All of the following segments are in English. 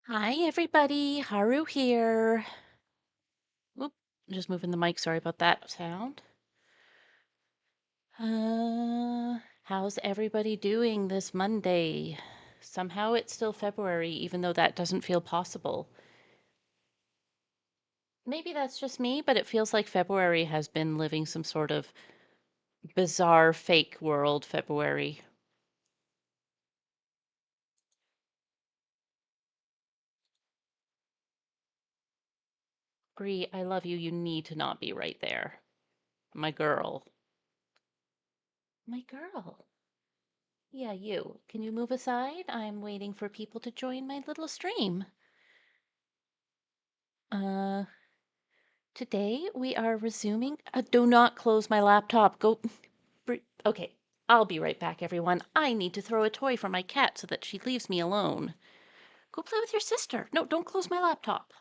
Hi, everybody. Haru here. Oop, just moving the mic. Sorry about that sound. How's everybody doing this Monday? Somehow it's still February, even though that doesn't feel possible. Maybe that's just me, but it feels like February has been living some sort of bizarre fake world February. Bree, I love you. You need to not be right there. My girl. My girl. Yeah, you. Can you move aside? I'm waiting for people to join my little stream. Uh, Today we are resuming. Do not close my laptop. Go. Okay, I'll be right back, everyone. I need to throw a toy for my cat so that she leaves me alone. Go play with your sister. No, don't close my laptop.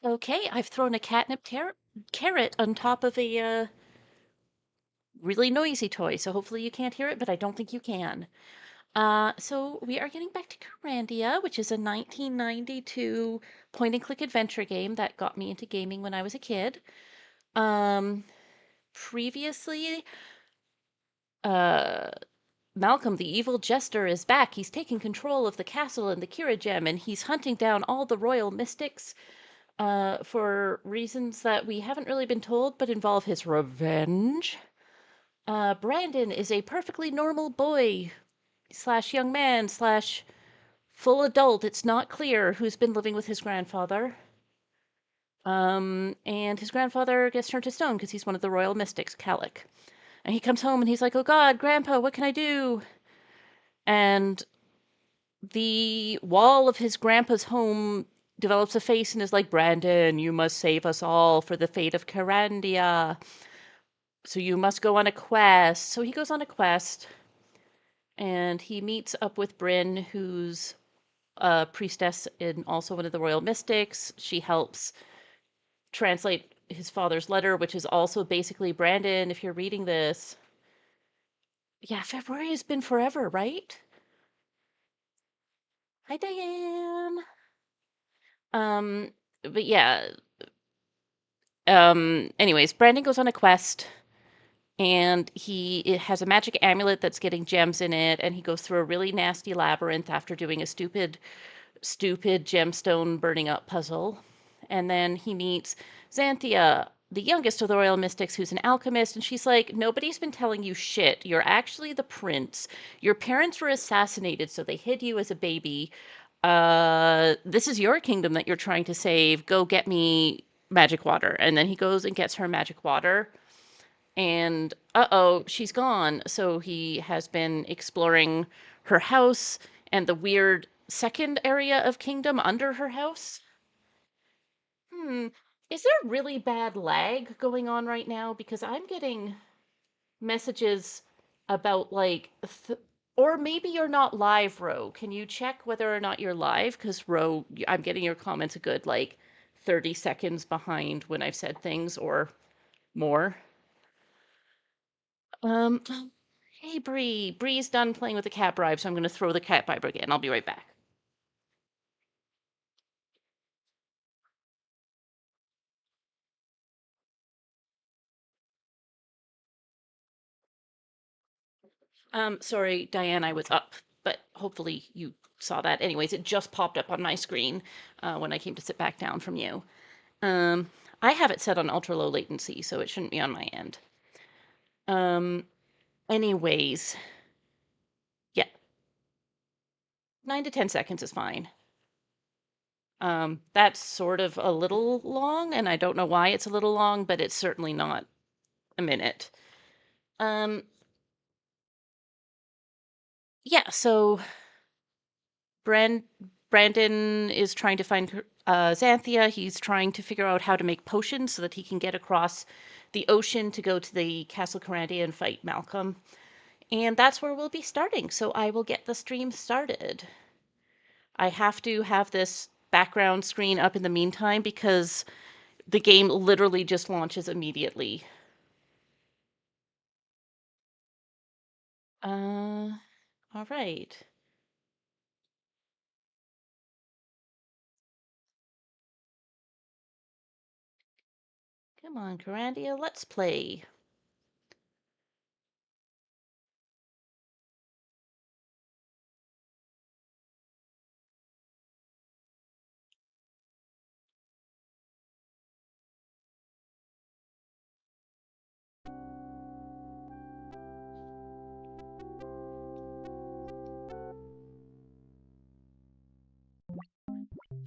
Okay, I've thrown a catnip carrot on top of a really noisy toy, so hopefully you can't hear it, but I don't think you can. So we are getting back to Kyrandia, which is a 1992 point and click adventure game that got me into gaming when I was a kid. Um, Previously, uh, Malcolm the evil jester is back. He's taking control of the castle and the Kira gem, and he's hunting down all the royal mystics for reasons that we haven't really been told, but involve his revenge. Brandon is a perfectly normal boy slash young man slash full adult. It's not clear who's been living with his grandfather. And his grandfather gets turned to stone because he's one of the royal mystics, Calic. And he comes home and he's like, "Oh God, Grandpa, what can I do?" And the wall of his grandpa's home develops a face and is like, "Brandon, you must save us all for the fate of Kyrandia. So you must go on a quest." So he goes on a quest and he meets up with Bryn, who's a priestess and also one of the royal mystics. She helps translate his father's letter, which is also basically Brandon, if you're reading this. Yeah, February has been forever, right? Hi, Diane. But yeah, anyways, Brandon goes on a quest and it has a magic amulet that's getting gems in it, and he goes through a really nasty labyrinth after doing a stupid gemstone burning up puzzle. And then he meets Zanthia, the youngest of the royal mystics, who's an alchemist, and she's like, "Nobody's been telling you shit. You're actually the prince. Your parents were assassinated, so they hid you as a baby. This is your kingdom that you're trying to save. Go get me magic water." And then he goes and gets her magic water. And uh-oh, she's gone. So he has been exploring her house and the weird second area of kingdom under her house. Hmm. Is there really bad lag going on right now? Because I'm getting messages about or maybe you're not live, Ro. Can you check whether or not you're live? Because Ro, I'm getting your comments a good 30 seconds behind when I've said things or more. Um, hey Bree. Bree's done playing with the cat bribe, so I'm gonna throw the cat bribe again. I'll be right back. Sorry, Diane, I was up, but hopefully you saw that. Anyways, it just popped up on my screen when I came to sit back down from you. Um, I have it set on ultra low latency, so it shouldn't be on my end. Um, Anyways, yeah, 9 to 10 seconds is fine. That's sort of a little long, and I don't know why it's a little long, but it's certainly not a minute. Um, yeah, so Brand Brandon is trying to find Zanthia. He's trying to figure out how to make potions so that he can get across the ocean to go to the Castle Kyrandia and fight Malcolm. And that's where we'll be starting. So I will get the stream started. I have to have this background screen up in the meantime because the game literally just launches immediately. All right. Come on, Kyrandia, let's play.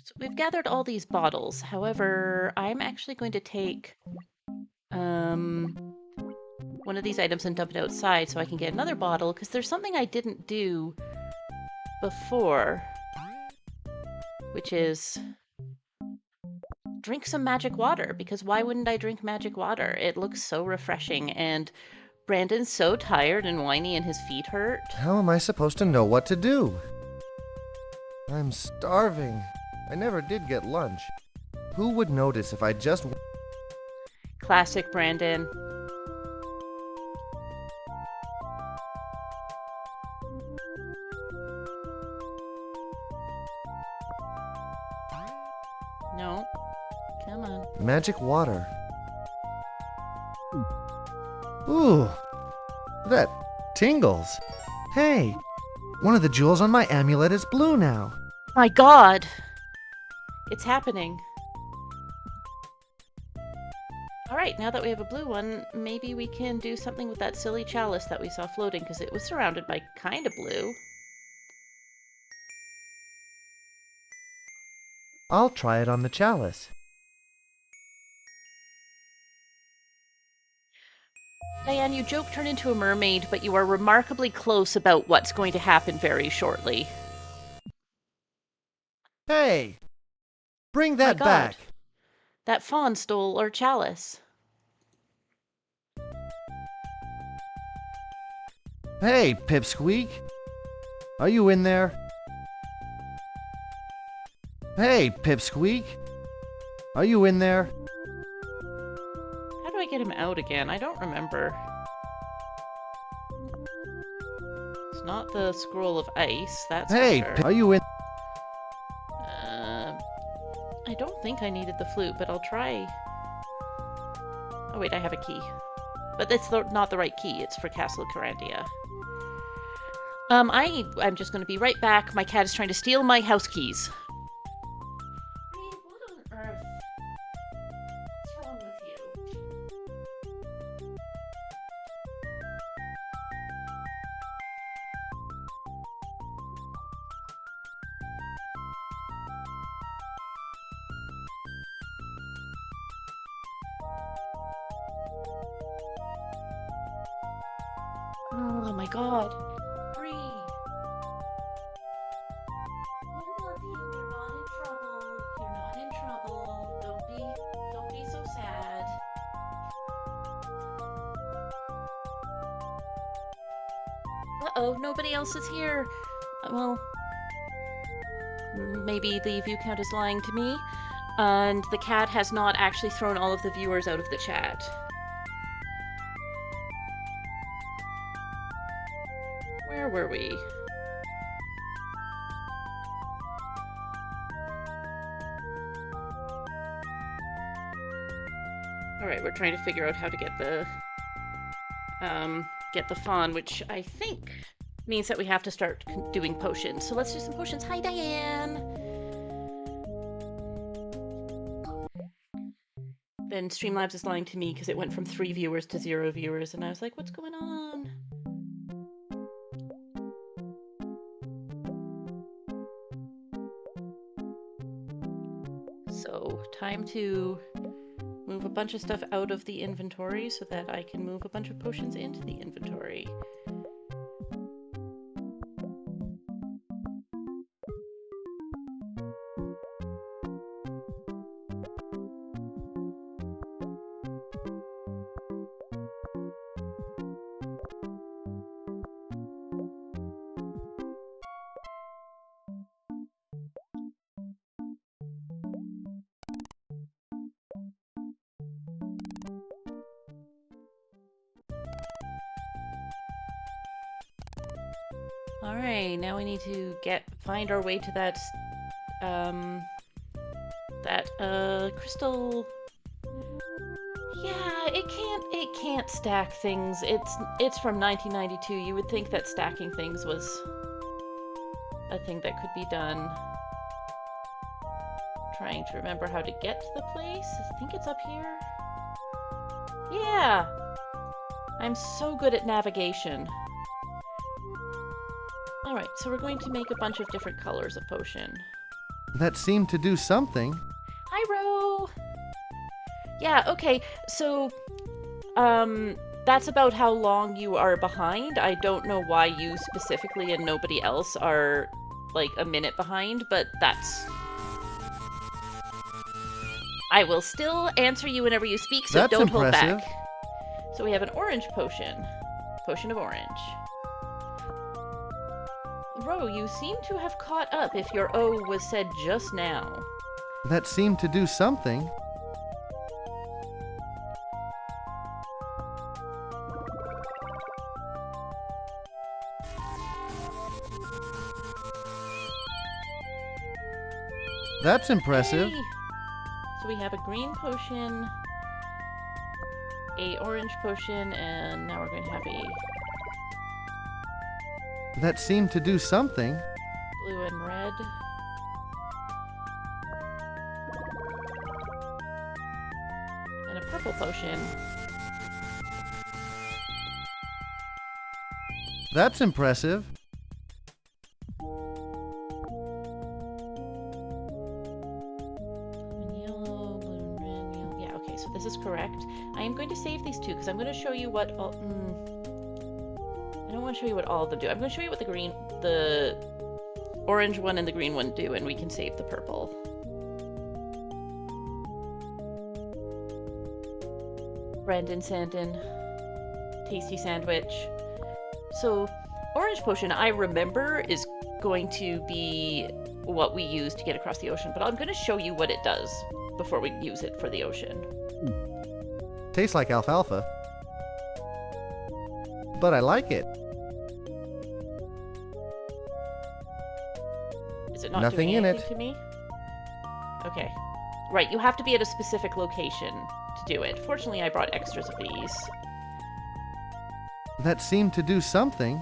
So we've gathered all these bottles. However, I'm actually going to take one of these items and dump it outside so I can get another bottle, because there's something I didn't do before, which is drink some magic water, because why wouldn't I drink magic water? It looks so refreshing, and Brandon's so tired and whiny and his feet hurt. How am I supposed to know what to do? I'm starving. I never did get lunch. Who would notice if I just... Classic Brandon. No. Come on. Magic water. Ooh, that tingles. Hey, one of the jewels on my amulet is blue now. My God! It's happening. Alright, now that we have a blue one, maybe we can do something with that silly chalice that we saw floating, because it was surrounded by kind of blue. I'll try it on the chalice. Diane, you joke turn into a mermaid, but you are remarkably close about what's going to happen very shortly. Hey, bring that God. back. That fawn stole our chalice. Hey, Pipsqueak. Are you in there? Hey, Pipsqueak. Are you in there? How do I get him out again? I don't remember. It's not the scroll of ice, that's Hey, for sure. are you in? I don't think I needed the flute, but I'll try. Oh wait, I have a key. But that's not the right key, it's for Castle Kyrandia. I'm just gonna be right back. My cat is trying to steal my house keys. What on earth? What's wrong with you? Oh my God. Bree. I love you. You're not in trouble. You're not in trouble. Don't be so sad. Uh-oh, nobody else is here. Well, maybe the view count is lying to me. And the cat has not actually thrown all of the viewers out of the chat. Where were we? Alright, we're trying to figure out how to get the fawn, which I think means that we have to start doing potions. So let's do some potions. Hi, Diane! Then Streamlabs is lying to me because it went from 3 viewers to 0 viewers, and I was like, what's going on? So, time to move a bunch of stuff out of the inventory so that I can move a bunch of potions into the inventory. Alright, now we need to find our way to that crystal. Yeah, it can't stack things. It's from 1992. You would think that stacking things was a thing that could be done. Trying to remember how to get to the place. I think it's up here. Yeah! I'm so good at navigation. Alright, so we're going to make a bunch of different colors of potion. That seemed to do something. Hi, Ro! Yeah, okay, so, that's about how long you are behind. I don't know why you specifically and nobody else are, like, a minute behind, but that's... I will still answer you whenever you speak, so don't hold back. So we have an orange potion. Potion of orange. Ro, you seem to have caught up if your O was said just now. That seemed to do something. That's impressive. Yay! So we have a green potion, a orange potion, and now we're going to have a That seemed to do something. blue and red. And a purple potion. That's impressive. And yellow, blue and red, yellow. Yeah, okay, so this is correct. I am going to save these two because I'm going to show you what all... I don't want to show you what all of them do. I'm going to show you what the orange one and the green one do, and we can save the purple. Brandon Sandin. Tasty sandwich. So, orange potion, I remember, is going to be what we use to get across the ocean, but I'm going to show you what it does before we use it for the ocean. Tastes like alfalfa. But I like it. Is it not Nothing doing in anything it. to me? Okay. Right, you have to be at a specific location to do it. Fortunately, I brought extras of these. That seemed to do something.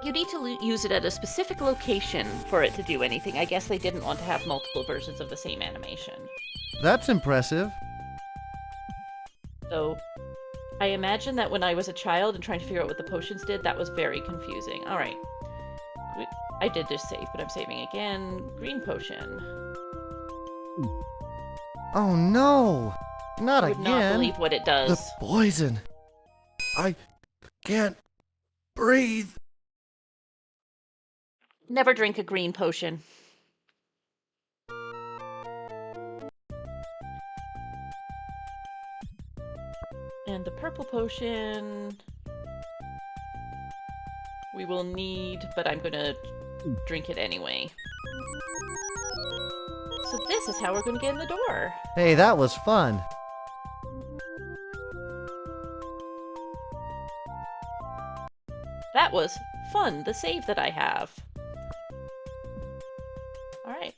You need to use it at a specific location for it to do anything. I guess they didn't want to have multiple versions of the same animation. That's impressive. So, I imagine that when I was a child and trying to figure out what the potions did, that was very confusing. Alright. I did just save, but I'm saving again. Green potion. Oh no! Not I would again. not believe what it does. The poison. I can't breathe. Never drink a green potion. And the purple potion we will need, but I'm gonna drink it anyway. So this is how we're gonna get in the door. Hey, that was fun. That was fun, the save that I have. Alright.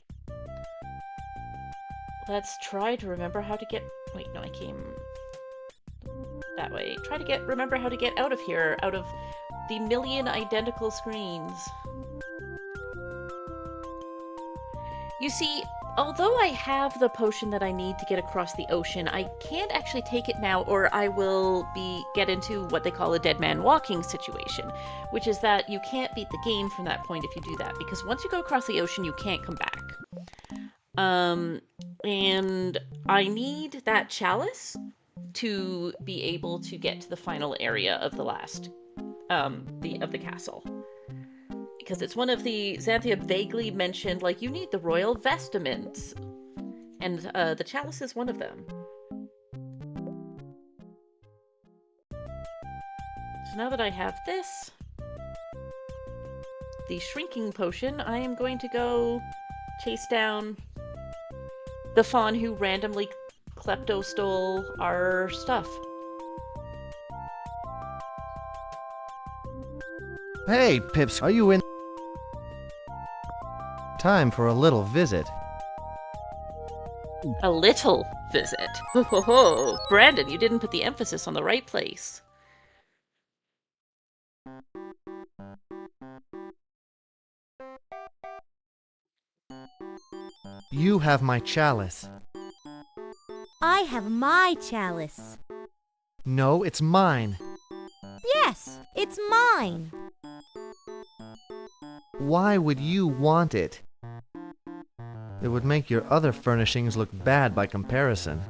Let's try to remember how to get... Wait, no, I came that way. Try to remember how to get out of here, out of the million identical screens. You see, although I have the potion that I need to get across the ocean, I can't actually take it now, or I will get into what they call a dead man walking situation, which is that you can't beat the game from that point if you do that, because once you go across the ocean, you can't come back. And I need that chalice to be able to get to the final area of the last, of the castle. Because it's one of the... Zanthia vaguely mentioned, like, you need the royal vestments. And the chalice is one of them. So now that I have this, the shrinking potion, I am going to go chase down the fawn who randomly klepto stole our stuff. Hey, Pips, are you in? Time for a little visit. A little visit. Ho ho ho! Brandon, you didn't put the emphasis on the right place. You have my chalice. I have my chalice. No, it's mine. Yes, it's mine. Why would you want it? It would make your other furnishings look bad by comparison.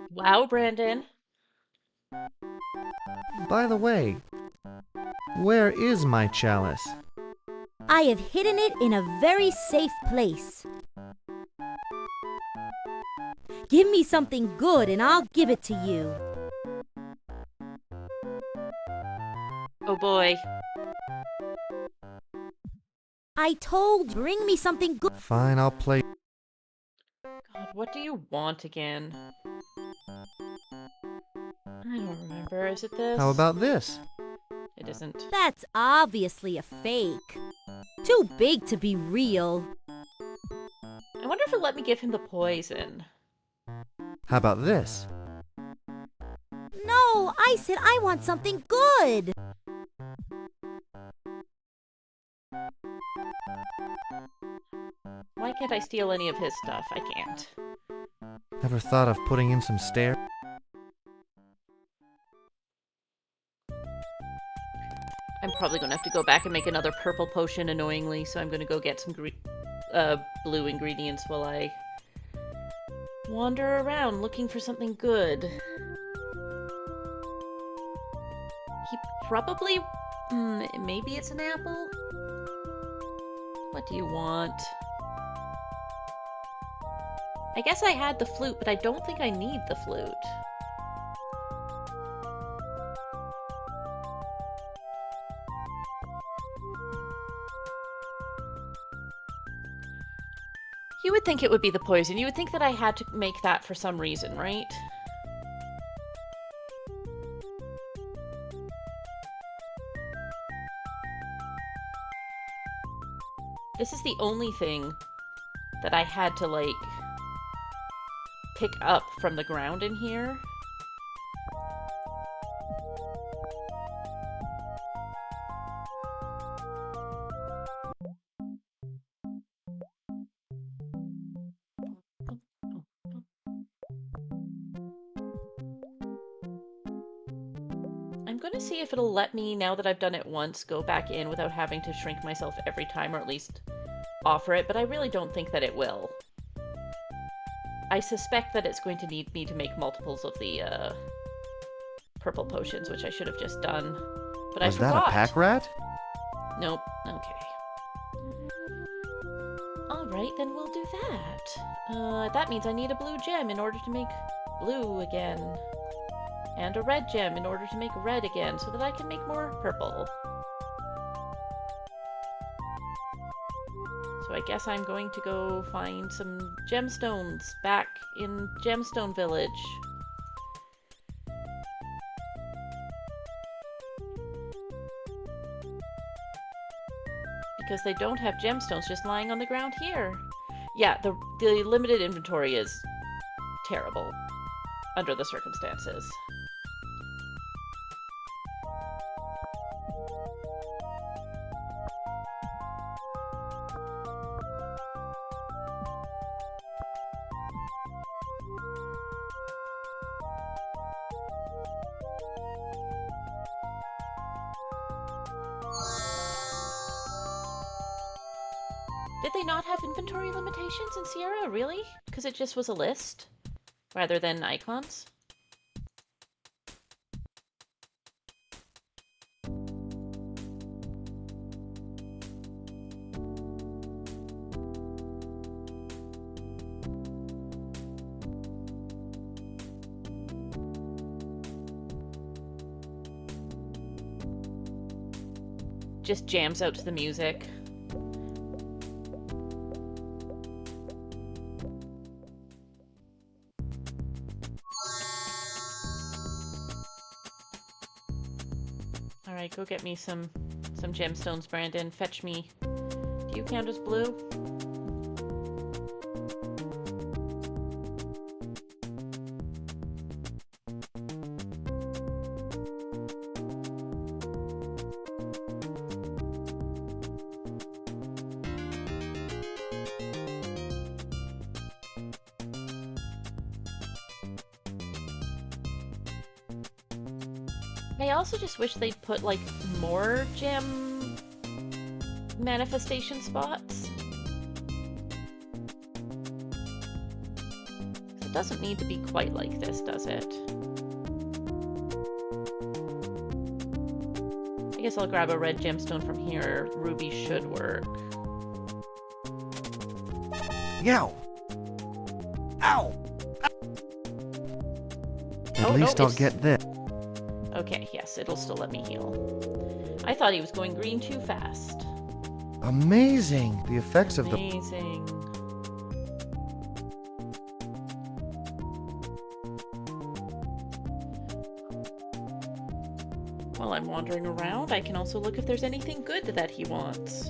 Wow, Brandon. By the way, where is my chalice? I have hidden it in a very safe place. Give me something good and I'll give it to you. Oh boy. I told bring me something good. Fine, I'll play. God, what do you want again? I don't remember. Is it this? How about this? It isn't. That's obviously a fake. Too big to be real. I wonder if it'll let me give him the poison. How about this? No, I said I want something good. Why can't I steal any of his stuff? I can't. Ever thought of putting in some stairs? I'm probably going to have to go back and make another purple potion annoyingly, so I'm going to go get some blue ingredients while I wander around looking for something good. He probably... maybe it's an apple? What do you want? I guess I had the flute, but I don't think I need the flute. You would think it would be the poison. You would think that I had to make that for some reason, right? This is the only thing that I had to, like, pick up from the ground in here. I'm going to see if it'll let me, now that I've done it once, go back in without having to shrink myself every time, or at least offer it, but I really don't think that it will. I suspect that it's going to need me to make multiples of the purple potions, which I should have just done, but I forgot. Was that a pack rat? Nope. Okay. Alright, then we'll do that. That means I need a blue gem in order to make blue again. And a red gem in order to make red again, so that I can make more purple. So I guess I'm going to go find some gemstones back in Gemstone Village. Because they don't have gemstones just lying on the ground here. Yeah, the limited inventory is terrible under the circumstances. Did they not have inventory limitations in Sierra, really? Because it just was a list, rather than icons? Just jams out to the music. Alright, go get me some gemstones, Brandon. Fetch me. Do you count as blue? I also just wish they'd put, like, more gem manifestation spots. It doesn't need to be quite like this, does it? I guess I'll grab a red gemstone from here. Ruby should work. Yow! Ow! At least I'll get this. Okay, yes, it'll still let me heal. I thought he was going green too fast. Amazing! The effects of the... Amazing. While I'm wandering around, I can also look if there's anything good that he wants.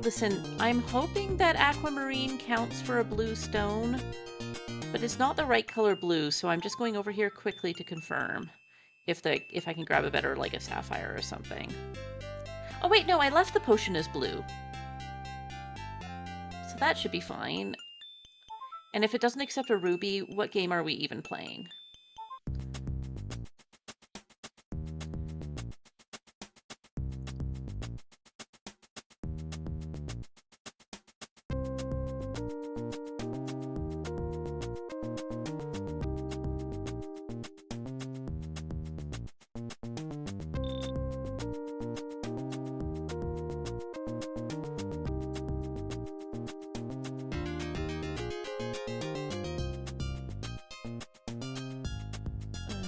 Listen, I'm hoping that aquamarine counts for a blue stone, but it's not the right color blue, so I'm just going over here quickly to confirm if I can grab a better, like a sapphire or something. Oh wait, no, I left the potion as blue. So that should be fine. And if it doesn't accept a ruby, what game are we even playing?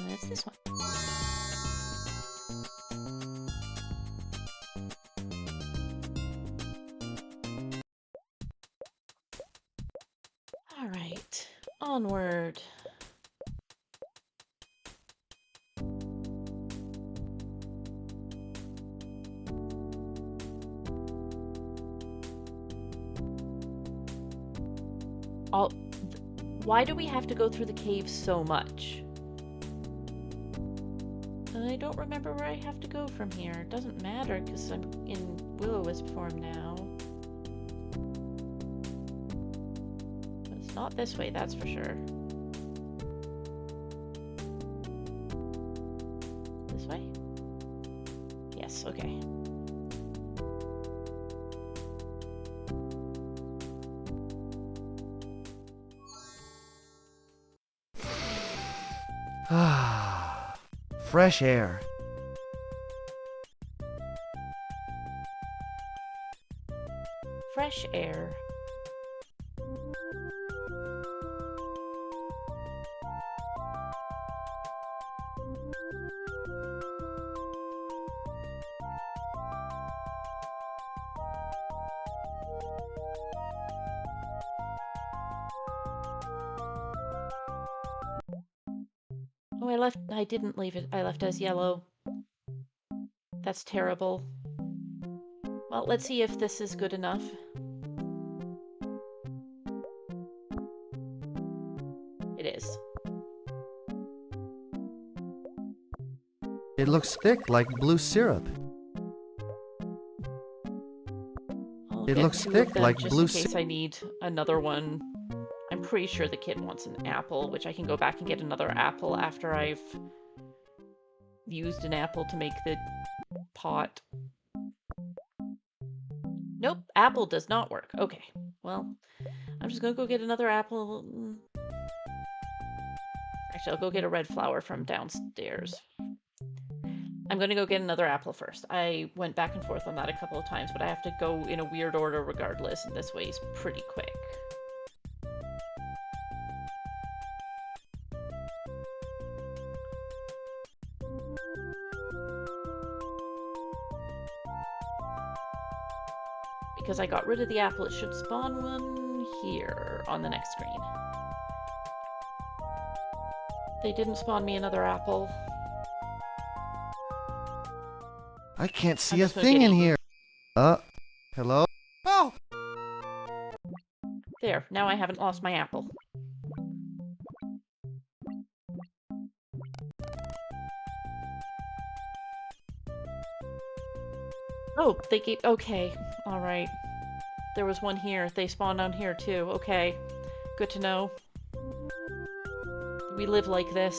It's this one. All right, onward. Why do we have to go through the cave so much? I don't remember where I have to go from here. It doesn't matter because I'm in Will-O-Wisp form now. But it's not this way, that's for sure. This way? Yes, okay. Ah, fresh air. Fresh air. Oh, I didn't leave it. I left it as yellow. That's terrible. Well, let's see if this is good enough. It is. It looks thick like blue syrup. It looks thick like blue syrup. In case I need another one. I'm pretty sure the kid wants an apple, which I can go back and get another apple after I've used an apple to make the pot. Nope, apple does not work. Okay, well, I'm just gonna go get another apple. Actually, I'll go get a red flower from downstairs. I'm gonna go get another apple first. I went back and forth on that a couple of times, but I have to go in a weird order regardless, and this way is pretty quick. because I got rid of the apple. It should spawn one here on the next screen. They didn't spawn me another apple. I can't see I'm a just gonna thing get in eaten. here. Hello? Oh! There, now I haven't lost my apple. Oh, they gave... Okay, alright. There was one here. They spawned down here, too. Okay, good to know. We live like this.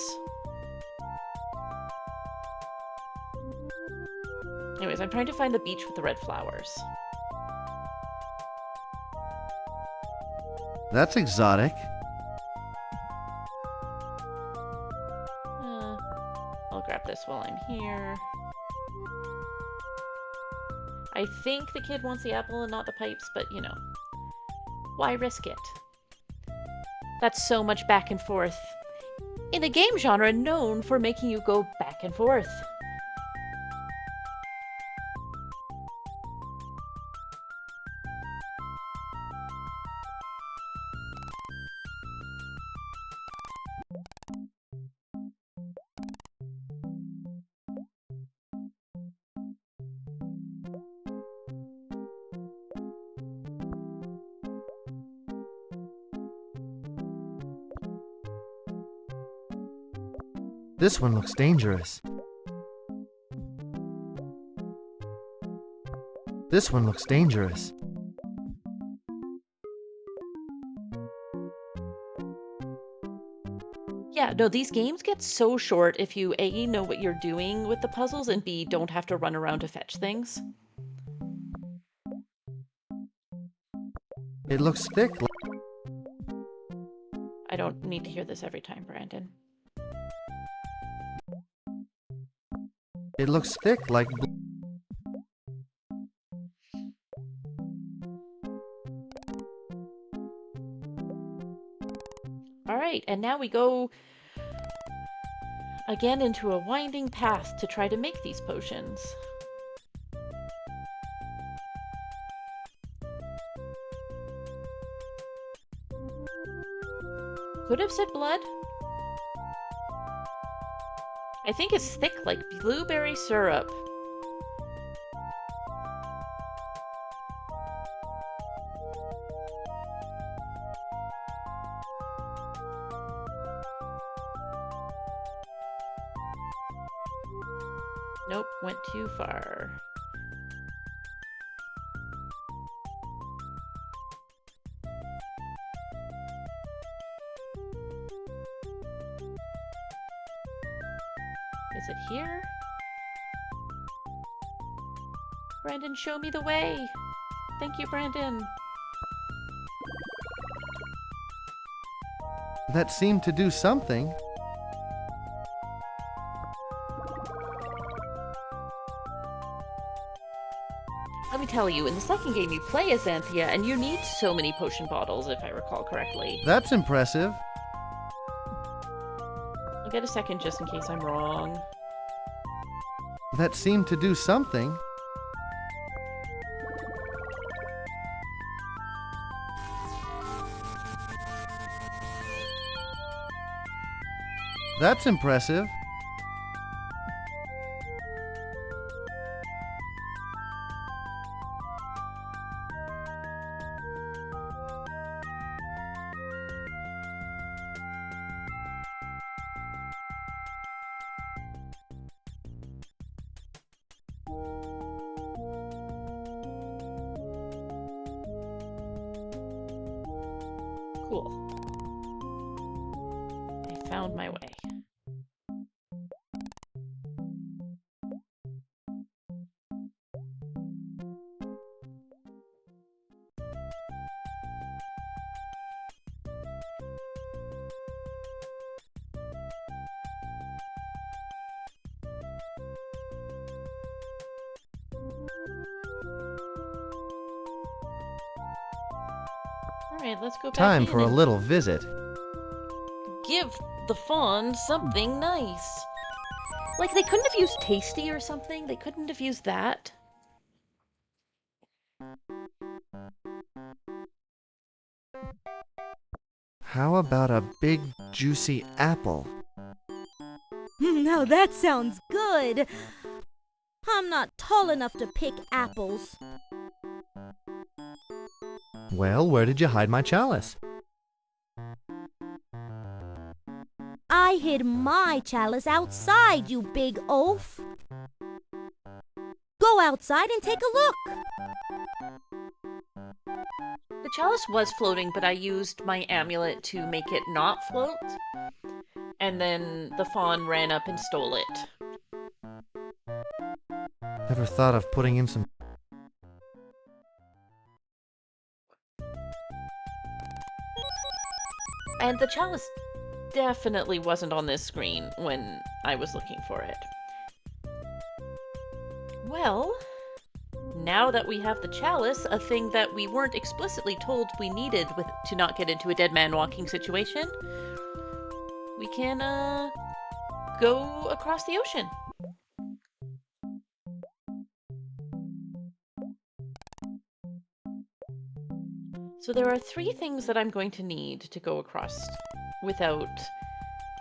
Anyways, I'm trying to find the beach with the red flowers. That's exotic. I'll grab this while I'm here. I think the kid wants the apple and not the pipes, but you know, why risk it? That's so much back and forth. In a game genre known for making you go back and forth. This one looks dangerous. This one looks dangerous. Yeah, no, these games get so short if you A, know what you're doing with the puzzles, and B, don't have to run around to fetch things. It looks thick. I don't need to hear this every time, Brandon. It looks thick like. Alright, and now we go again into a winding path to try to make these potions. Could have said blood. I think it's thick like blueberry syrup. Nope, went too far. Is it here? Brandon, show me the way! Thank you, Brandon! That seemed to do something. Let me tell you, in the second game you play as Zanthia, and you need so many potion bottles, if I recall correctly. That's impressive. I'll get a second just in case I'm wrong. That seemed to do something. That's impressive. Cool. I found my way. Alright, let's go back Time in for a and little visit. give the fawn something nice. Like, they couldn't have used tasty or something? They couldn't have used that? How about a big, juicy apple? Now that sounds good. I'm not tall enough to pick apples. Well, where did you hide my chalice? I hid my chalice outside, you big oaf. Go outside and take a look. The chalice was floating, but I used my amulet to make it not float. And then the fawn ran up and stole it. Never thought of putting in some... And the chalice definitely wasn't on this screen when I was looking for it. Well, now that we have the chalice, a thing that we weren't explicitly told we needed to not get into a dead man walking situation, we can go across the ocean. So there are 3 things that I'm going to need to go across without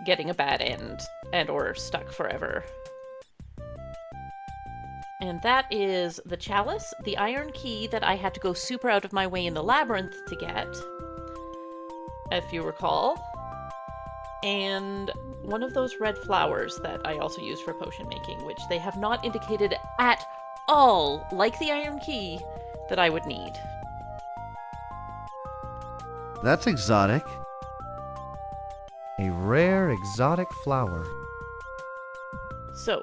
getting a bad end and or stuck forever. And that is the chalice, the iron key that I had to go super out of my way in the labyrinth to get, if you recall, and one of those red flowers that I also use for potion making, which they have not indicated at all, like the iron key, that I would need. That's exotic. A rare exotic flower. So,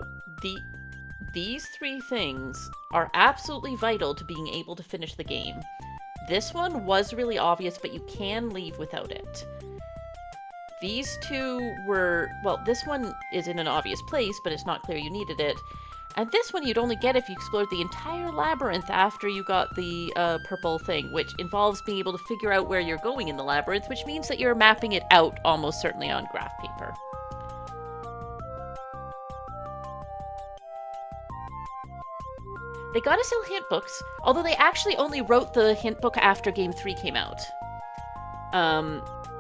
these 3 things are absolutely vital to being able to finish the game. This one was really obvious, but you can leave without it. These 2 were, well, this one is in an obvious place, but it's not clear you needed it. And this one you'd only get if you explored the entire labyrinth after you got the purple thing, which involves being able to figure out where you're going in the labyrinth, which means that you're mapping it out almost certainly on graph paper. They got us all hint books, although they actually only wrote the hint book after Game 3 came out.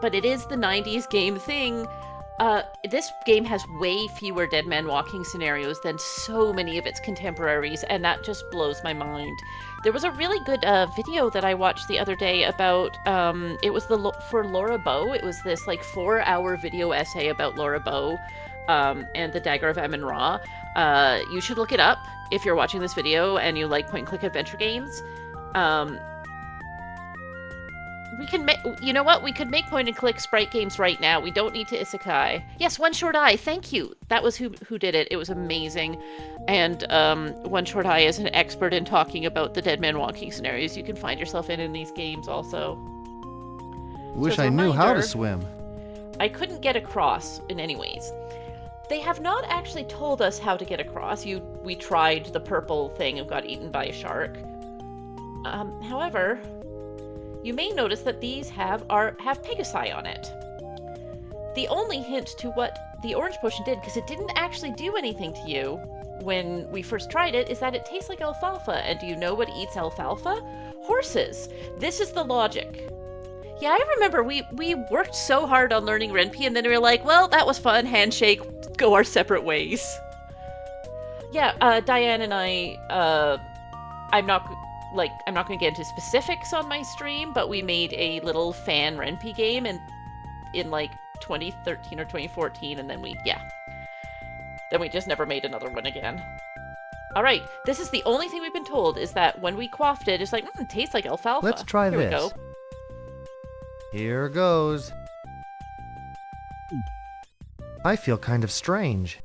But it is the 90s game thing. This game has way fewer dead man walking scenarios than so many of its contemporaries, and that just blows my mind. There was a really good video that I watched the other day about, it was for Laura Bow. It was this like 4-hour video essay about Laura Bow and the Dagger of Amun-Ra. You should look it up if you're watching this video and you like point-and-click adventure games. We can make, you know what? We could make point-and-click sprite games right now. We don't need to isekai. Yes, One Short Eye. Thank you. That was who did it. It was amazing. And One Short Eye is an expert in talking about the dead man walking scenarios you can find yourself in these games also. Wish So as I a knew how to reminder, swim. I couldn't get across in any ways. They have not actually told us how to get across. We tried the purple thing and got eaten by a shark. However, you may notice that these have Pegasi on it. The only hint to what the orange potion did, because it didn't actually do anything to you when we first tried it, is that it tastes like alfalfa. And do you know what eats alfalfa? Horses. This is the logic. Yeah, I remember we worked so hard on learning Ren'Py, and then we were like, well, that was fun, handshake, go our separate ways. Yeah, Diane and I'm not going to get into specifics on my stream, but we made a little fan Ren'Py game in like 2013 or 2014, and then we just never made another one again. All right, this is the only thing we've been told, is that when we quaffed it, it's like, it tastes like alfalfa. Let's try Here this. we go. Here goes. I feel kind of strange.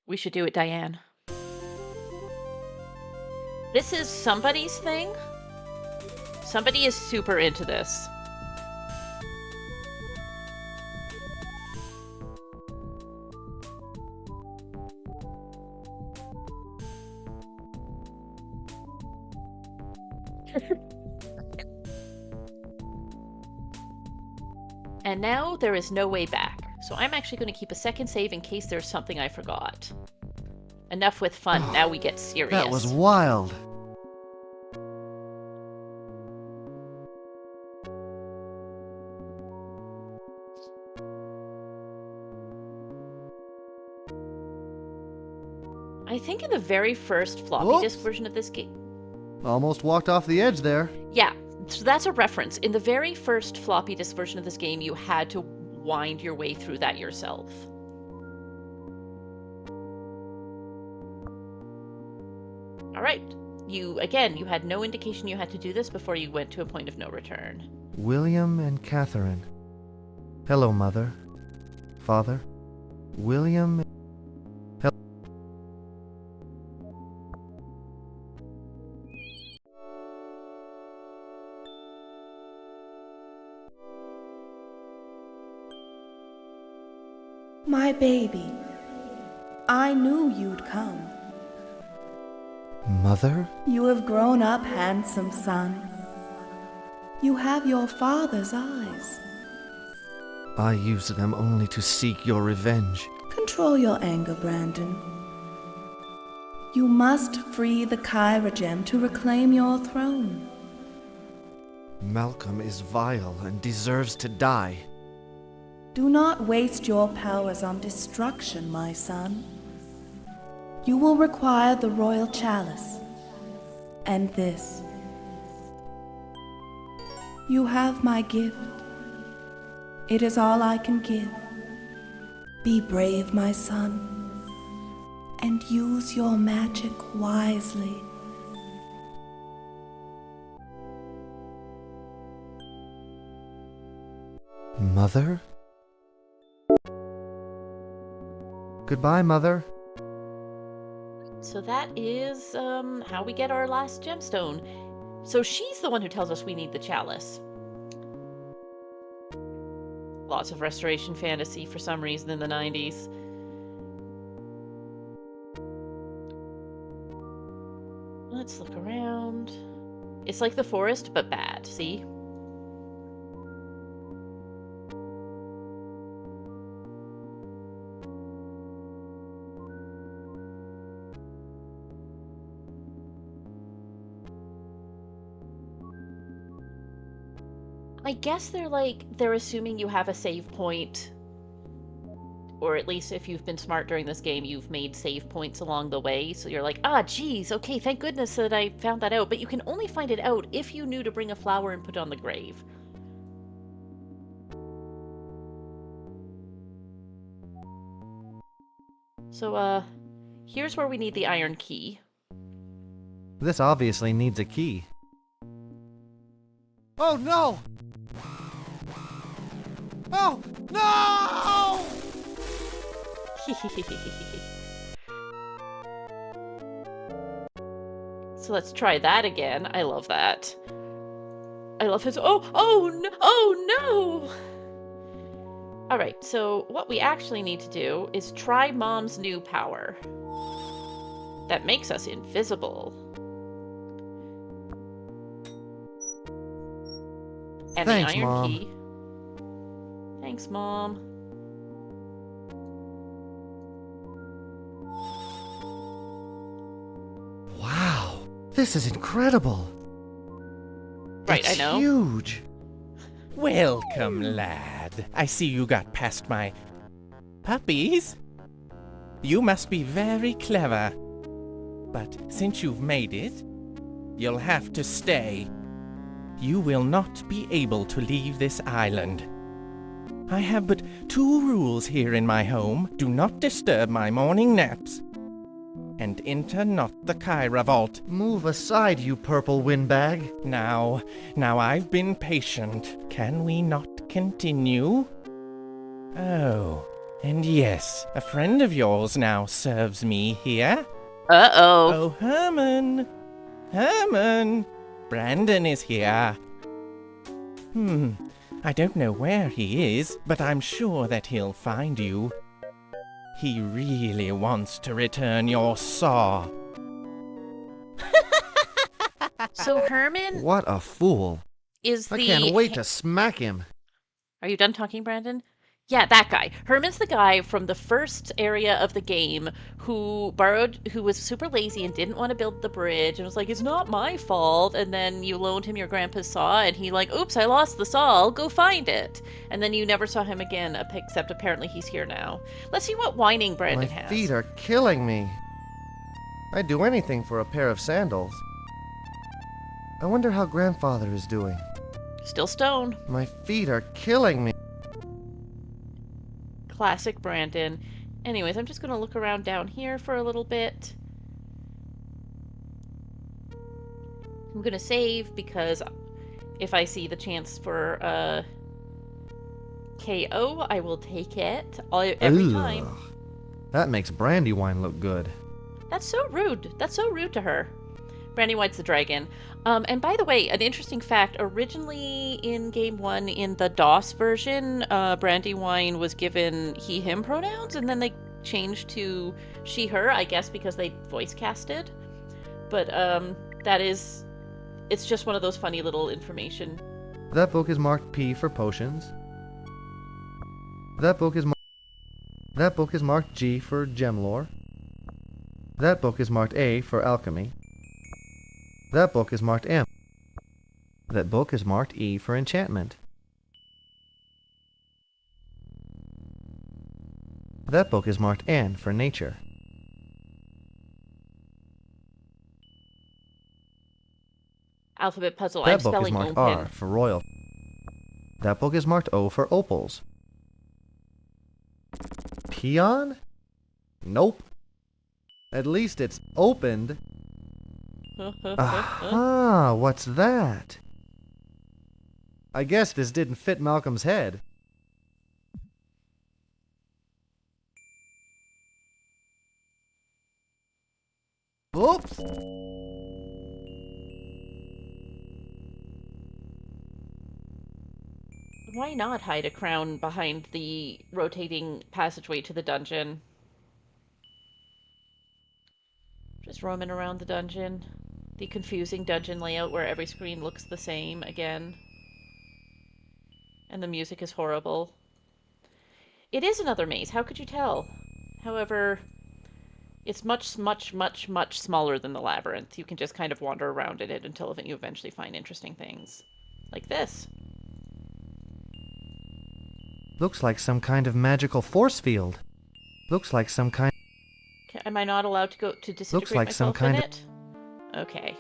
We should do it, Diane. This is somebody's thing. Somebody is super into this. And now there is no way back. So I'm actually going to keep a second save in case there's something I forgot. Enough with fun, now we get serious. That was wild. I think in the very first floppy disk Oops. version of this game. Almost walked off the edge there. Yeah, so that's a reference. In the very first floppy disk version of this game, you had to wind your way through that yourself. All right. You had no indication you had to do this before you went to a point of no return. William and Catherine. Hello, Mother. Father. William. My baby, I knew you'd come. Mother? You have grown up, handsome son. You have your father's eyes. I use them only to seek your revenge. Control your anger, Brandon. You must free the Kyra gem to reclaim your throne. Malcolm is vile and deserves to die. Do not waste your powers on destruction, my son. You will require the royal chalice. And this. You have my gift. It is all I can give. Be brave, my son, and use your magic wisely. Mother? Goodbye, Mother. So that is how we get our last gemstone. So she's the one who tells us we need the chalice. Lots of restoration fantasy for some reason in the 90s. Let's look around. It's like the forest, but bad, see? I guess they're assuming you have a save point, or at least if you've been smart during this game, you've made save points along the way, so you're like, geez, okay, thank goodness that I found that out, but you can only find it out if you knew to bring a flower and put on the grave. So, here's where we need the iron key. This obviously needs a key. Oh no! Oh no! So let's try that again. I love that. I love his oh no! Alright, so what we actually need to do is try Mom's new power. That makes us invisible. And Thanks, the iron Mom. key. Thanks, Mom. Wow, this is incredible. Right, It's I know. Huge. Welcome, lad. I see you got past my puppies. You must be very clever. But since you've made it, you'll have to stay. You will not be able to leave this island. I have but 2 rules here in my home. Do not disturb my morning naps. And enter not the Kyra vault. Move aside, you purple windbag. Now I've been patient. Can we not continue? Oh, and yes, a friend of yours now serves me here. Uh-oh. Oh, Herman! Herman! Brandon is here. I don't know where he is, but I'm sure that he'll find you. He really wants to return your saw. So Herman What a fool. is I the... can't wait to smack him. Are you done talking, Brandon? Yeah, that guy. Herman's the guy from the first area of the game who was super lazy and didn't want to build the bridge and was like, it's not my fault. And then you loaned him your grandpa's saw and he like, oops, I lost the saw. I'll go find it. And then you never saw him again, except apparently he's here now. Let's see what whining Brandon My has. feet are killing me. I'd do anything for a pair of sandals. I wonder how Grandfather is doing. Still stone. My feet are killing me. Classic Brandon. Anyways, I'm just going to look around down here for a little bit. I'm going to save because if I see the chance for a KO, I will take it every time. Ugh. That makes Brandywine look good. That's so rude. That's so rude to her. Brandywhine's the dragon. And by the way, an interesting fact, originally in Game 1, in the DOS version, Brandywine was given he, him pronouns, and then they changed to she, her, I guess because they voice casted. But it's just one of those funny little information. That book is marked P for potions. That book is marked G for gem lore. That book is marked A for alchemy. That book is marked M. That book is marked E for enchantment. That book is marked N for nature. Alphabet puzzle. That I'm book is spelling marked open. R for royal. That book is marked O for opals. Peon? Nope. At least it's opened. Aha, what's that? I guess this didn't fit Malcolm's head. Oops! Why not hide a crown behind the rotating passageway to the dungeon? Just roaming around the dungeon. The confusing dungeon layout where every screen looks the same again. And the music is horrible. It is another maze, how could you tell? However, it's much, much, much, much smaller than the labyrinth. You can just kind of wander around in it until you eventually find interesting things. Like this. Looks like some kind of magical force field. Looks like some kind... Am I not allowed to go to disintegrate Looks like some myself in kind of... it? Okay.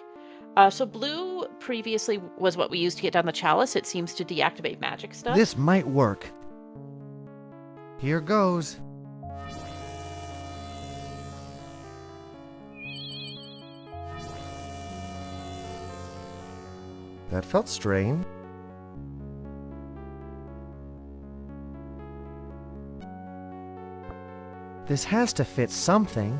So blue previously was what we used to get down the chalice. It seems to deactivate magic stuff. This might work. Here goes. That felt strange. This has to fit something.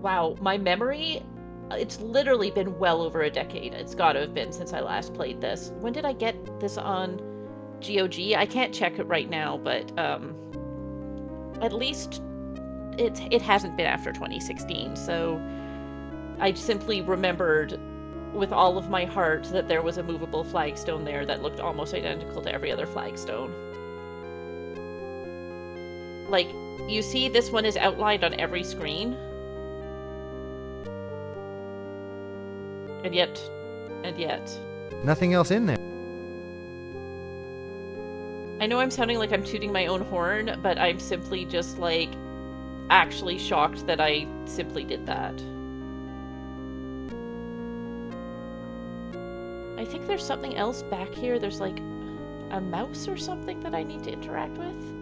Wow, my memory, it's literally been well over a decade. It's got to have been since I last played this. When did I get this on GOG? I can't check it right now, but at least it hasn't been after 2016, so I simply remembered with all of my heart that there was a movable flagstone there that looked almost identical to every other flagstone. Like, you see this one is outlined on every screen. And yet. Nothing else in there. I know I'm sounding like I'm tooting my own horn, but I'm simply just, like, actually shocked that I simply did that. I think there's something else back here. There's, like, a mouse or something that I need to interact with.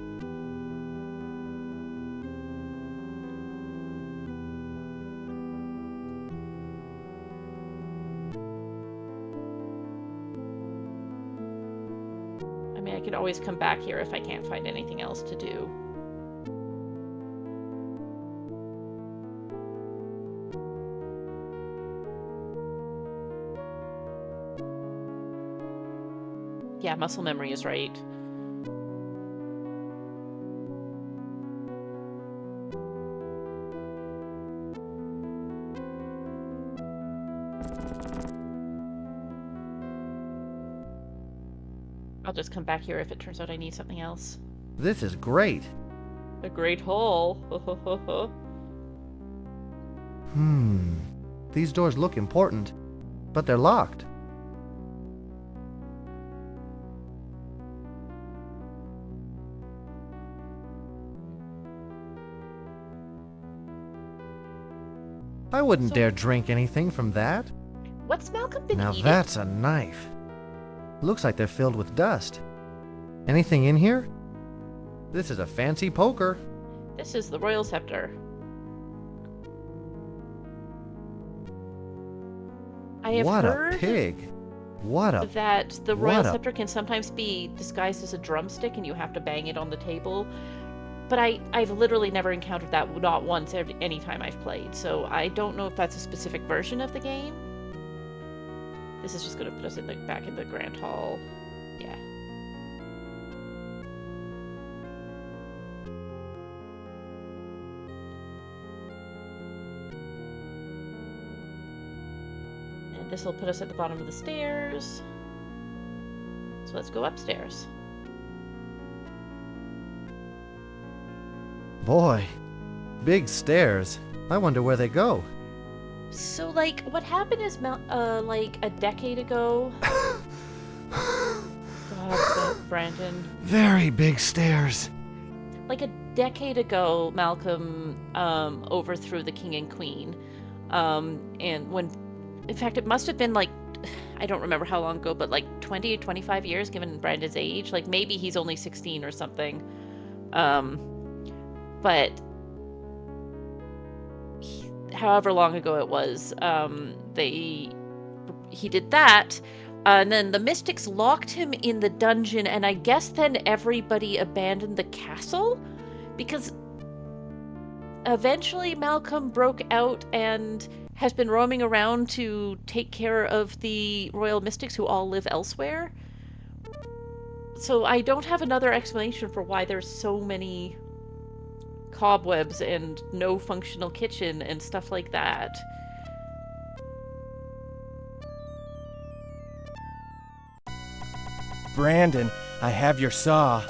I could always come back here if I can't find anything else to do. Yeah, muscle memory is right. I'll just come back here if it turns out I need something else. This is great. A great hole. These doors look important, but they're locked. I wouldn't So- dare drink anything from that. What's Malcolm been Now eating? that's a knife. Looks like they're filled with dust. Anything in here? This is a fancy poker. This is the royal scepter. I have What heard a pig. What a... that the royal what a- scepter can sometimes be disguised as a drumstick and you have to bang it on the table. But I've literally never encountered that, not once, any time I've played. So I don't know if that's a specific version of the game. This is just going to put us in back in the Grand Hall. Yeah. And this will put us at the bottom of the stairs. So let's go upstairs. Boy, big stairs. I wonder where they go. So, like, what happened is, like, a decade ago... God, Brandon. Very big stairs. Like, a decade ago, Malcolm overthrew the king and queen. And when... In fact, it must have been, like... I don't remember how long ago, but, like, 20 or 25 years, given Brandon's age. Like, maybe he's only 16 or something. But... however long ago it was, he did that, and then the mystics locked him in the dungeon, and I guess then everybody abandoned the castle, because eventually Malcolm broke out and has been roaming around to take care of the royal mystics who all live elsewhere. So I don't have another explanation for why there's so many cobwebs and no functional kitchen and stuff like that. Brandon, I have your saw.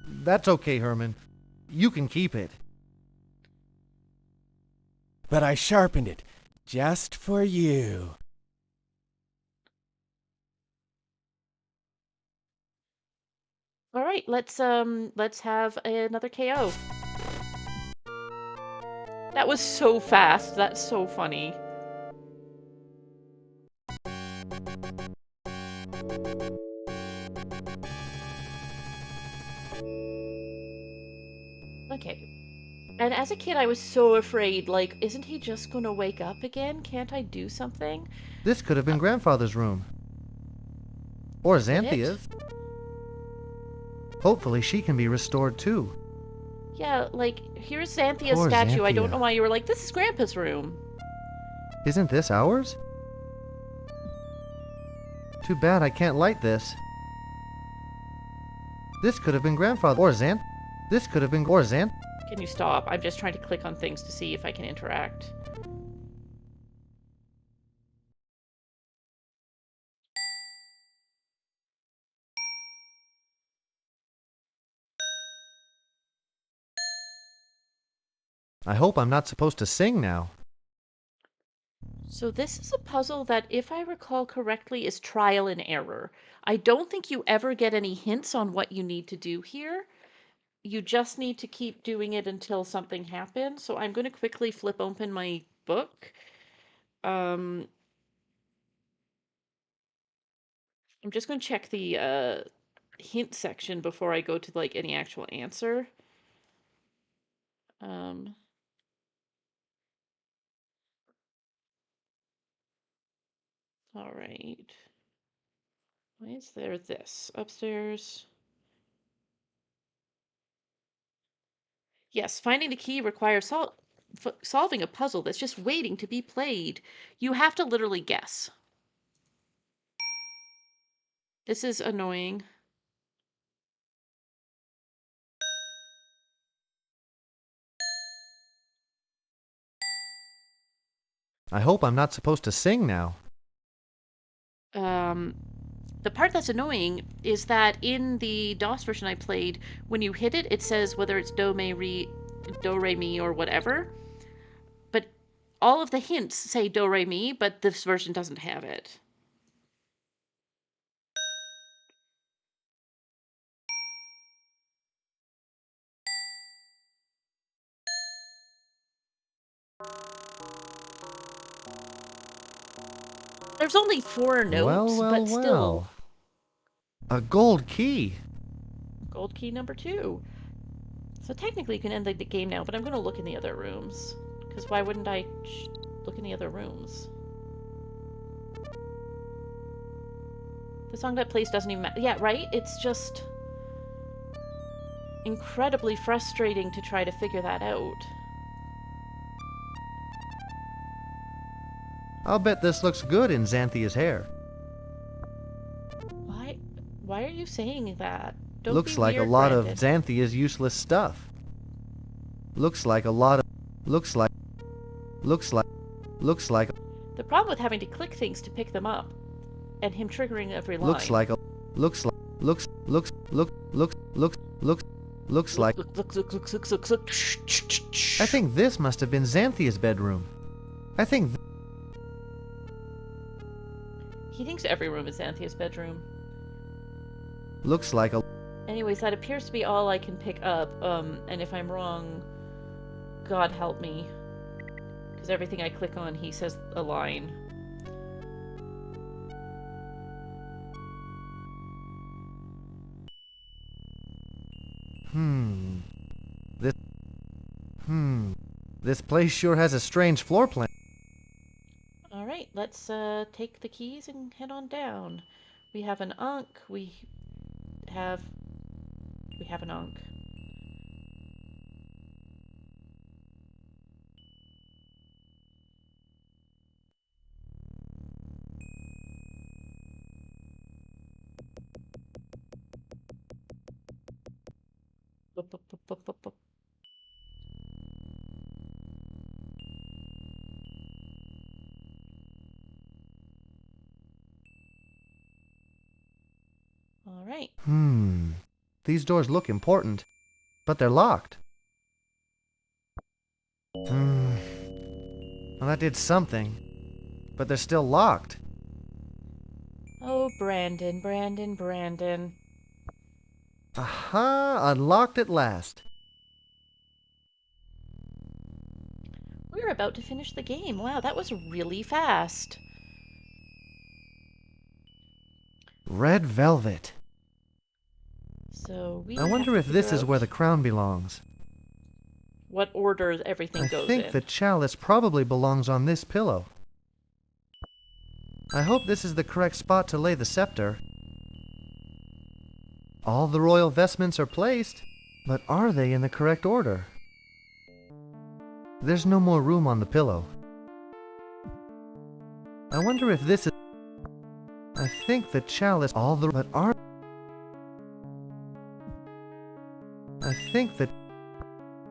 That's okay, Herman. You can keep it. But I sharpened it just for you. All right, let's have another KO. That was so fast. That's so funny. Okay. And as a kid, I was so afraid, like, isn't he just gonna wake up again? Can't I do something? This could have been Grandfather's room. Or it? Zanthia's. Hopefully she can be restored too. Yeah, like, here's Zanthia's Poor statue. I don't Zanthia. know why you were like, this is Grandpa's room. Isn't this ours? Too bad I can't light this. This could have been Grandfather or Zant. This could have been or Zant. Can you stop? I'm just trying to click on things to see if I can interact. I hope I'm not supposed to sing now. So this is a puzzle that, if I recall correctly, is trial and error. I don't think you ever get any hints on what you need to do here. You just need to keep doing it until something happens. So I'm going to quickly flip open my book. I'm just going to check the hint section before I go to like any actual answer. All right. Why is there this upstairs? Yes, finding the key requires solving a puzzle that's just waiting to be played. You have to literally guess. This is annoying. I hope I'm not supposed to sing now. The part that's annoying is that in the DOS version I played, when you hit it, it says whether it's do, re, mi, or whatever. But all of the hints say do, re, mi, but this version doesn't have it. There's only 4 notes, but still. A gold key. Gold key number 2. So technically you can end the game now, but I'm going to look in the other rooms. Because why wouldn't I look in the other rooms? The song that plays doesn't even matter. Yeah, right? It's just incredibly frustrating to try to figure that out. I'll bet this looks good in Zanthia's hair. Why are you saying that? Don't Looks be like weird, a lot Brandon. of Zanthia's useless stuff. Looks like a lot of... Looks like... The problem with having to click things to pick them up, and him triggering every line. Looks like... I think this must have been Zanthia's bedroom. He thinks every room is Zanthia's bedroom. Looks like a... Anyways, that appears to be all I can pick up, and if I'm wrong, God help me. Because everything I click on, he says a line. This place sure has a strange floor plan. Alright, let's take the keys and head on down. We have an Ankh, we have an Ankh. Bup, bup, bup, bup, bup, bup. All right. These doors look important, but they're locked. Well, that did something, but they're still locked. Oh, Brandon, Brandon, Brandon. Aha! Unlocked at last. We're about to finish the game. Wow, that was really fast. Red velvet. So we I wonder have if to this figure is out where the crown belongs. what order everything I goes think in. the chalice probably belongs on this pillow. I hope this is the correct spot to lay the scepter. All the royal vestments are placed, but are they in the correct order? There's no more room on the pillow. I wonder if this is... I think the chalice... All the... But are... I think that...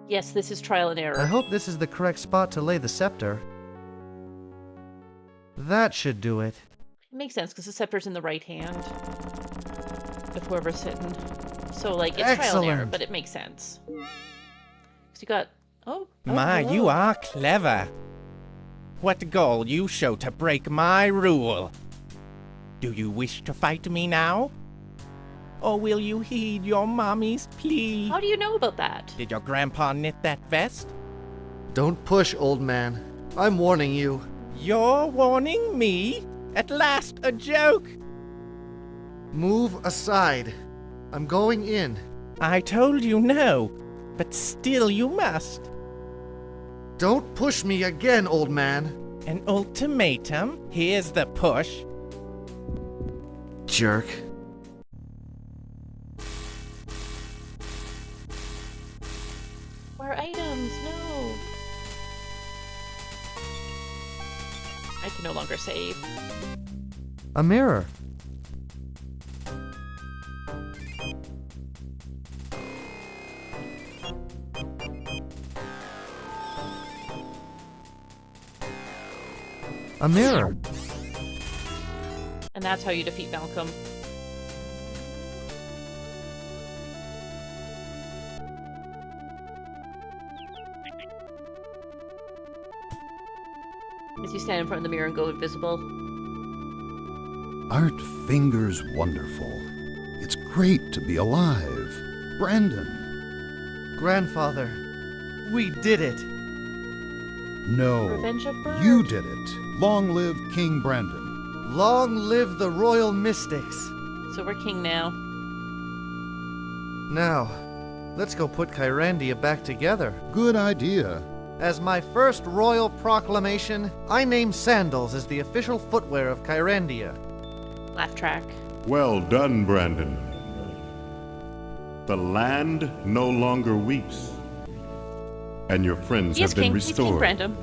Yes, this is trial and error. I hope this is the correct spot to lay the scepter. That should do it. It makes sense because the scepter's in the right hand of whoever's sitting. So, like, it's trial and error, Excellent. but it makes sense. Because you got... Oh, My, hello. you are clever. What gall you show to break my rule? Do you wish to fight me now? Or will you heed your mommy's plea? How do you know about that? Did your grandpa knit that vest? Don't push, old man. I'm warning you. You're warning me? At last, a joke? Move aside. I'm going in. I told you no, but still you must. Don't push me again, old man. An ultimatum? Here's the push. Jerk. Our items, no. I can no longer save. A mirror. A mirror. And that's how you defeat Malcolm. As you stand in front of the mirror and go invisible. Art Finger's wonderful. It's great to be alive. Brandon. Grandfather, we did it. No. Revenge of Bird. You did it. Long live King Brandon. Long live the royal mystics. So we're king now. Now, let's go put Kyrandia back together. Good idea. As my first royal proclamation, I name sandals as the official footwear of Kyrandia. Laugh track. Well done, Brandon. The land no longer weeps, and your friends He is have been king. He's King restored. Brandon.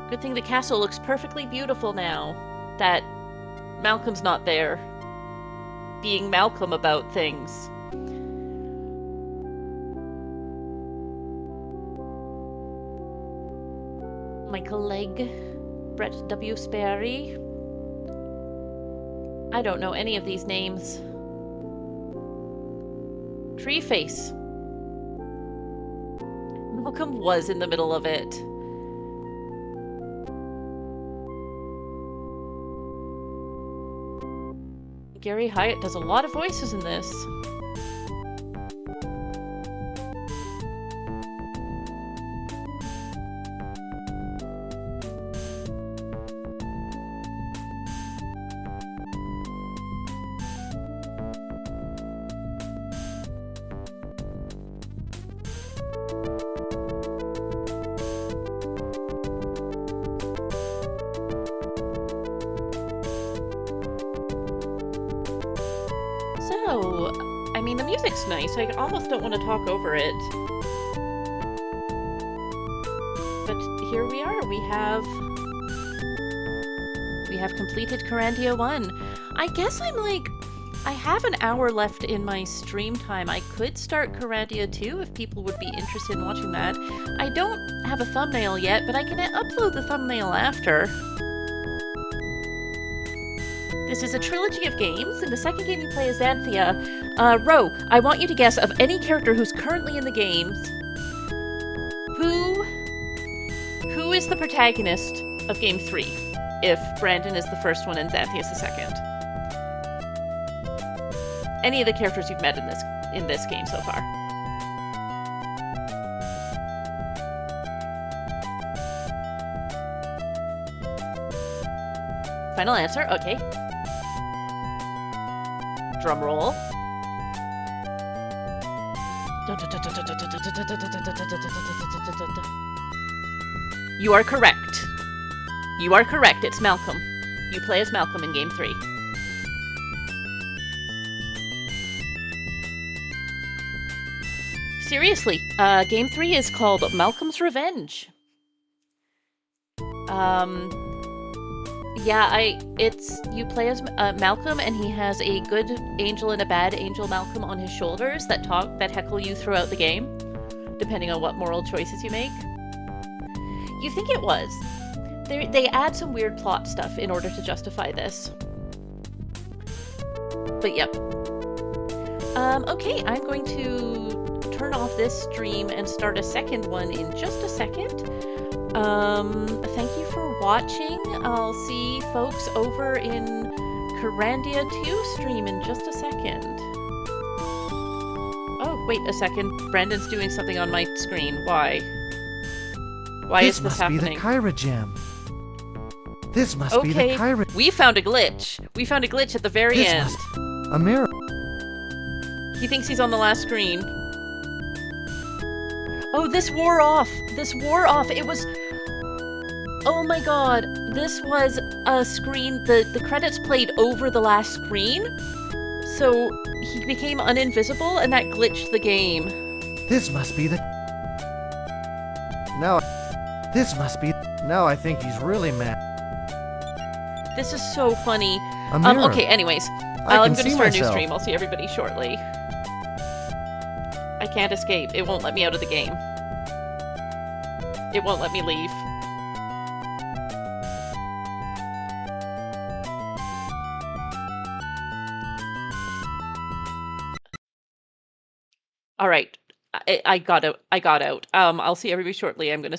Good thing the castle looks perfectly beautiful now that Malcolm's not there, being Malcolm about things. Michael Legg, Brett W. Sperry. I don't know any of these names. Treeface. Malcolm was in the middle of it. Gary Hyatt does a lot of voices in this. So, I mean, the music's nice. I almost don't want to talk over it. But here we are. We have completed Kyrandia 1. I guess I have an hour left in my stream time. I could start Kyrandia 2 if people would be interested in watching that. I don't have a thumbnail yet, but I can upload the thumbnail after. This is a trilogy of games. In the second game you play as Zanthia. Ro, I want you to guess of any character who's currently in the games, who is the protagonist of Game 3, if Brandon is the first one and Zanthia is the second. Any of the characters you've met in this game so far. Final answer, okay. Drum roll. You are correct. You are correct. It's Malcolm. You play as Malcolm in Game 3. Seriously, Game 3 is called Malcolm's Revenge. Yeah, you play as Malcolm, and he has a good angel and a bad angel Malcolm on his shoulders that heckle you throughout the game, depending on what moral choices you make. You think it was. They add some weird plot stuff in order to justify this. But yep. Okay, I'm going to turn off this stream and start a second one in just a second. Thank you for watching. I'll see folks over in Kyrandia 2 stream in just a second. Oh, wait a second. Brandon's doing something on my screen. Why? Why is this happening? This must be the Kyra Gem. This must be the Kyra... We found a glitch. We found a glitch at the very end. A mirror. He thinks he's on the last screen. Oh, this wore off. This wore off. It was... Oh my god. This was a screen... The credits played over the last screen. So he became uninvisible and that glitched the game. This must be the... Now... This must be... Now I think he's really mad. This is so funny. A mirror. Okay, anyways. I'm going to start a new stream. I'll see everybody shortly. I can't escape. It won't let me out of the game. It won't let me leave. All right. I got out. I'll see everybody shortly. I'm going to